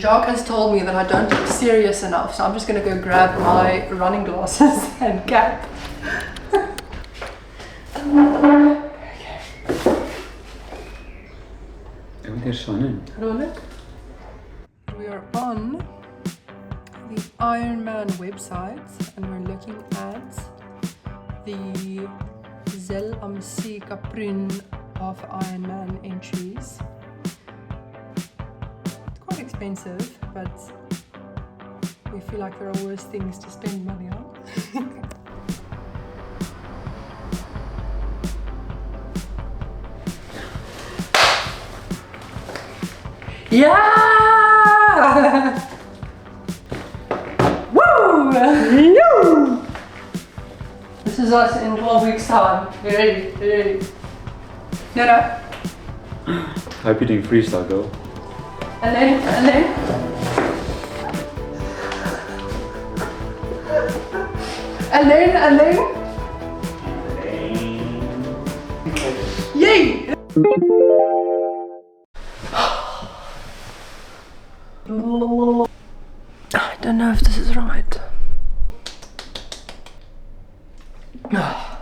Jacques has told me that I don't look serious enough, so I'm just gonna go grab my running glasses and cap. Okay. Oh, there's sun in. How do I look? We are on the Ironman website and we're looking at the 70.3 of Ironman entries. It's quite expensive, but we feel like there are worse things to spend money on. Yeah! Woo! Yoo! This is us in 12 weeks time. You ready? You ready? No. I hope you're doing freestyle, girl. And then. Yay! I don't know if this is right.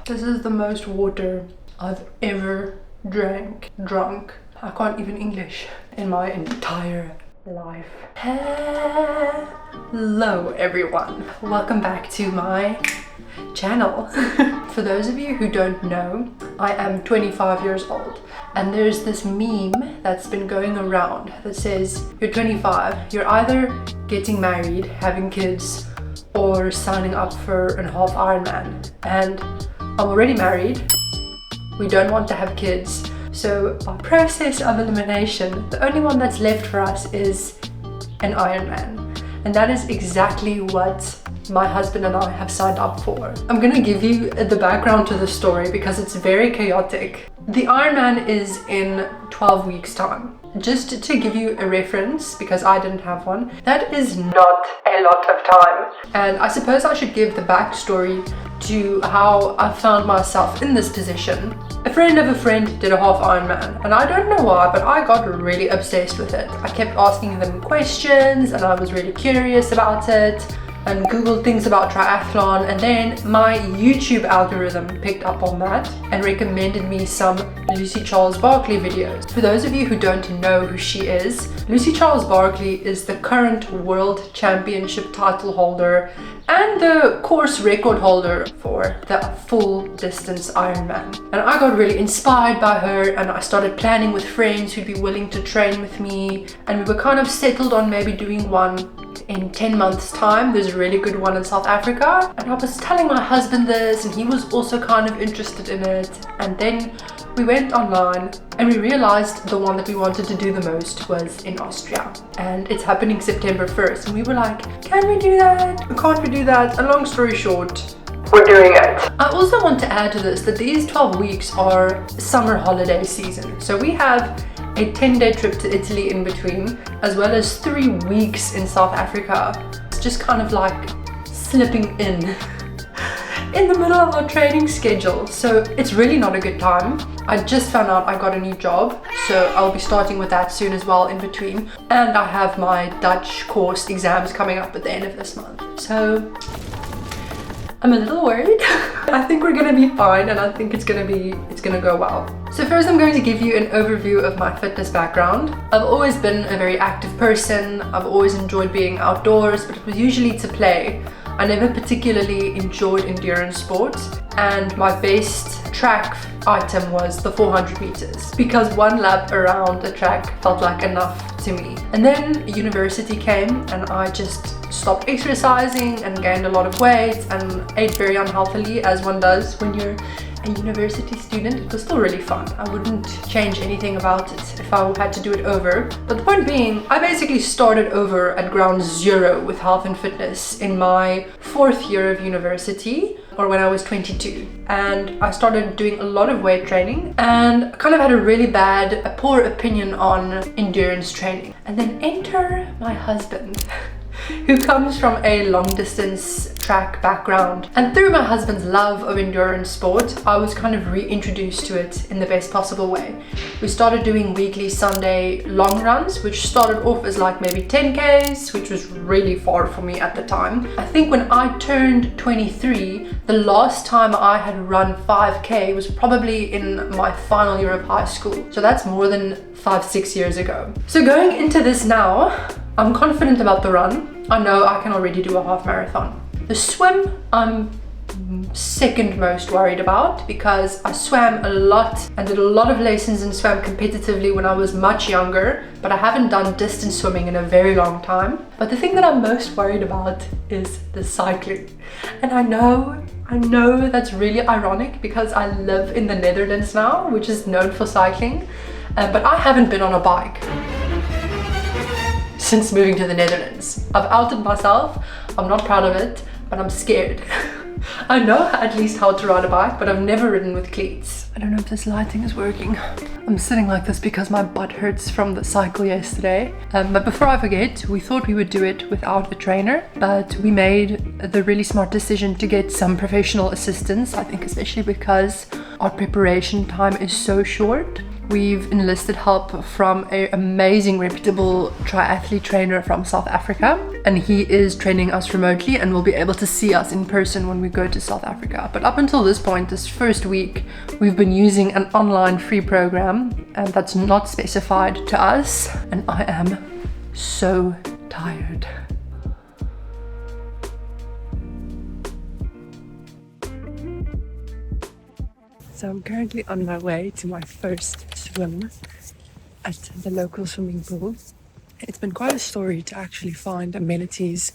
This is the most water I've ever drunk. I can't even English in my entire life. Hello everyone. Welcome back to my channel. For those of you who don't know, I am 25 years old. And there's this meme that's been going around that says, you're 25, you're either getting married, having kids, or signing up for a half Ironman. And I'm already married, we don't want to have kids, so by process of elimination, the only one that's left for us is an Ironman. And that is exactly what my husband and I have signed up for. I'm gonna give you the background to the story because it's very chaotic. The Ironman is in 12 weeks time. Just to give you a reference, because I didn't have one, that is not a lot of time. And I suppose I should give the backstory to how I found myself in this position. A friend of a friend did a half Ironman, and I don't know why, but I got really obsessed with it. I kept asking them questions and I was really curious about it and googled things about triathlon, and then my YouTube algorithm picked up on that and recommended me some Lucy Charles Barkley videos. For those of you who don't know who she is, Lucy Charles Barkley is the current world championship title holder and the course record holder for the full distance Ironman. And I got really inspired by her and I started planning with friends who'd be willing to train with me, and we were kind of settled on maybe doing one in 10 months time. There's a really good one in South Africa, and I was telling my husband this and he was also kind of interested in it. And then we went online and we realized the one that we wanted to do the most was in Austria, and it's happening September 1st, and we were like, can we do that? Can't we do that? And long story short, we're doing it. I also want to add to this that these 12 weeks are summer holiday season, so we have a 10-day trip to Italy in between, as well as 3 weeks in South Africa. It's just kind of like slipping in the middle of our training schedule, so it's really not a good time. I just found out I got a new job, so I'll be starting with that soon as well in between, and I have my Dutch course exams coming up at the end of this month, so I'm a little worried. I think we're gonna be fine, and I think it's gonna go well. So first I'm going to give you an overview of my fitness background. I've always been a very active person. I've always enjoyed being outdoors, but it was usually to play. I never particularly enjoyed endurance sports, and my best track item was the 400 meters because one lap around a track felt like enough to me. And then university came and I just stopped exercising and gained a lot of weight and ate very unhealthily, as one does when you're a university student. It was still really fun. I wouldn't change anything about it if I had to do it over. But the point being, I basically started over at ground zero with health and fitness in my 4th year of university, or when I was 22. And I started doing a lot of weight training and kind of had a poor opinion on endurance training. And then enter my husband. who comes from a long distance track background. And through my husband's love of endurance sport, I was kind of reintroduced to it in the best possible way. We started doing weekly Sunday long runs, which started off as like maybe 10Ks, which was really far for me at the time. I think when I turned 23, the last time I had run 5K was probably in my final year of high school. So that's more than 5-6 years ago. So going into this now, I'm confident about the run. I know I can already do a half marathon. The swim, I'm second most worried about because I swam a lot and did a lot of lessons and swam competitively when I was much younger, but I haven't done distance swimming in a very long time. But the thing that I'm most worried about is the cycling. And I know that's really ironic because I live in the Netherlands now, which is known for cycling, but I haven't been on a bike since moving to the Netherlands. I've outed myself, I'm not proud of it, but I'm scared. I know at least how to ride a bike, but I've never ridden with cleats. I don't know if this lighting is working. I'm sitting like this because my butt hurts from the cycle yesterday. But before I forget, we thought we would do it without a trainer, but we made the really smart decision to get some professional assistance, I think especially because our preparation time is so short. We've enlisted help from an amazing, reputable triathlete trainer from South Africa, and he is training us remotely and will be able to see us in person when we go to South Africa. But up until this point, this first week, we've been using an online free program, and that's not specified to us, and I am so tired. So I'm currently on my way to my first swim at the local swimming pool. It's been quite a story to actually find amenities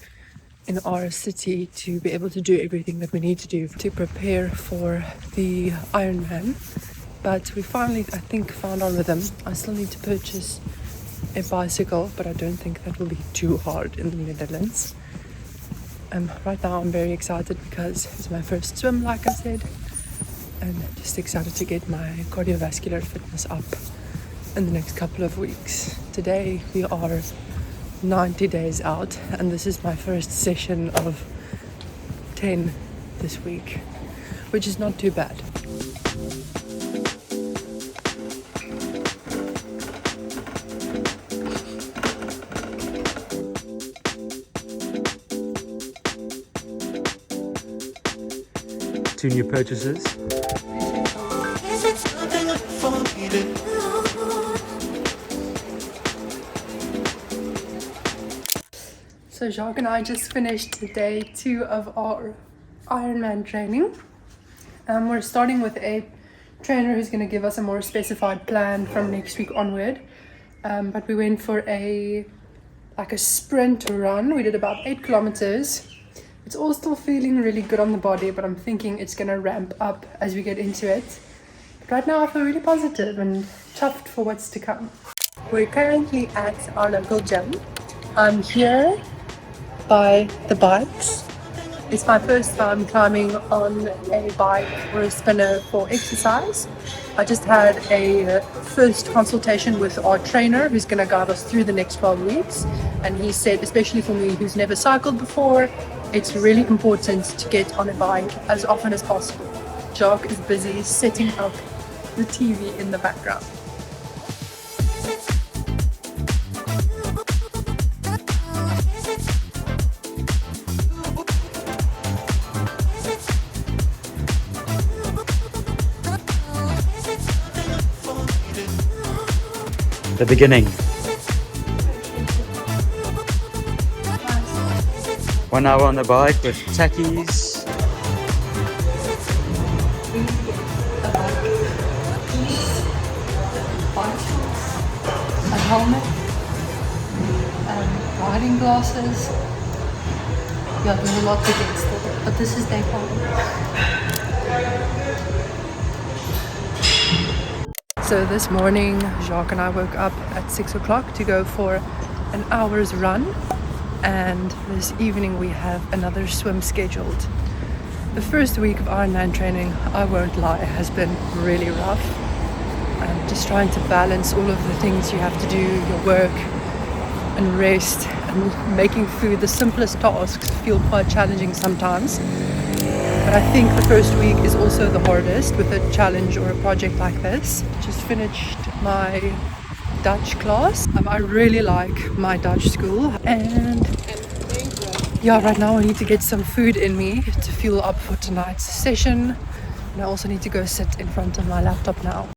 in our city to be able to do everything that we need to do to prepare for the Ironman. But we finally, I think, found our rhythm. I still need to purchase a bicycle, but I don't think that will be too hard in the Netherlands. Right now I'm very excited because it's my first swim, like I said. And just excited to get my cardiovascular fitness up in the next couple of weeks. Today we are 90 days out and this is my first session of 10 this week, which is not too bad. Two new purchases. So Jacques and I just finished day 2 of our Ironman training. We're starting with a trainer who's going to give us a more specified plan from next week onward. But we went for a sprint run. We did about 8 kilometers. It's all still feeling really good on the body, but I'm thinking it's going to ramp up as we get into it. But right now I feel really positive and chuffed for what's to come. We're currently at our local gym. I'm here by the bikes. It's my first time climbing on a bike or a spinner for exercise. I just had a first consultation with our trainer who's going to guide us through the next 12 weeks. And he said, especially for me who's never cycled before, it's really important to get on a bike as often as possible. Jacques is busy setting up the TV in the background. The beginning. 1 hour on the bike with tackies. A helmet, riding glasses. Yeah, there's a lot to get still, but this is day 5. So this morning, Jacques and I woke up at 6 o'clock to go for an hour's run. And this evening we have another swim scheduled. The first week of Ironman training, I won't lie, has been really rough. I'm just trying to balance all of the things you have to do, your work and rest at making food, the simplest tasks feel quite challenging sometimes. But I think the first week is also the hardest with a challenge or a project like this. Just finished my Dutch class. I really like my Dutch school, and yeah, right now I need to get some food in me to fuel up for tonight's session. And I also need to go sit in front of my laptop now.